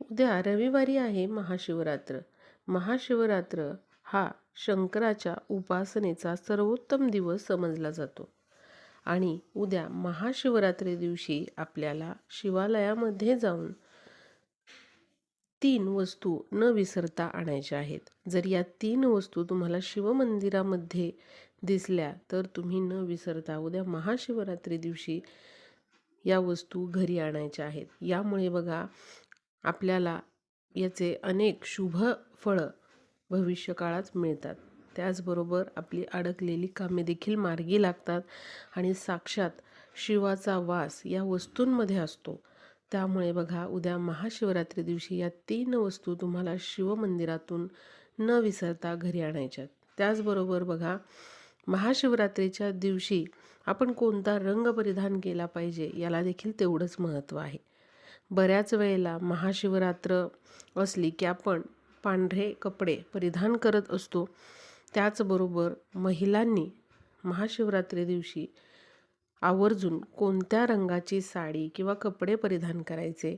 उद्या रविवारी आहे महाशिवरात्र. महाशिवरात्र हा शंकराच्या उपासनेचा सर्वोत्तम दिवस समजला जातो आणि उद्या महाशिवरात्री दिवशी आपल्याला शिवालयामध्ये जाऊन 3 वस्तू न विसरता आणायच्या आहेत. जर या 3 वस्तू तुम्हाला शिवमंदिरामध्ये दिसल्या तर तुम्ही न विसरता उद्या महाशिवरात्री दिवशी या वस्तू घरी आणायच्या आहेत. यामुळे बघा आपल्याला याचे अनेक शुभ फळं भविष्यकाळात मिळतात. त्याचबरोबर आपली अडकलेली कामे देखील मार्गी लागतात आणि साक्षात शिवाचा वास या वस्तूंमध्ये असतो. त्यामुळे बघा उद्या महाशिवरात्री दिवशी या 3 वस्तू तुम्हाला शिवमंदिरातून न विसरता घरी आणायच्यात. त्याचबरोबर बघा महाशिवरात्रीच्या दिवशी आपण कोणता रंग परिधान केला पाहिजे याला देखील तेवढंच महत्त्व आहे. बऱ्याच वेळेला महाशिवरात्र असली की आपण पांढरे कपडे परिधान करत असतो. त्याचबरोबर महिलांनी महाशिवरात्री दिवशी आवर्जून कोणत्या रंगाची साडी किंवा कपडे परिधान करायचे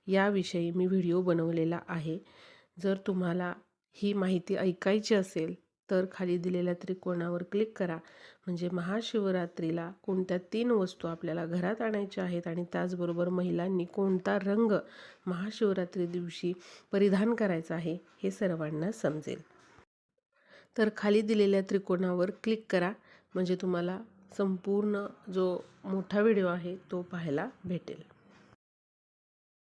याविषयी मी व्हिडिओ बनवलेला आहे. जर तुम्हाला ही माहिती ऐकायची असेल तर खाली दिलेल्या त्रिकोणावर क्लिक करा. म्हणजे महाशिवरात्रीला कोणत्या 3 वस्तू आपल्याला घरात आणायच्या आहेत आणि त्याचबरोबर महिलांनी कोणता रंग महाशिवरात्री दिवशी परिधान करायचा आहे हे सर्वांना समजेल. तर खाली दिलेल्या त्रिकोणावर क्लिक करा म्हणजे तुम्हाला संपूर्ण जो मोठा व्हिडिओ आहे तो पाहायला भेटेल.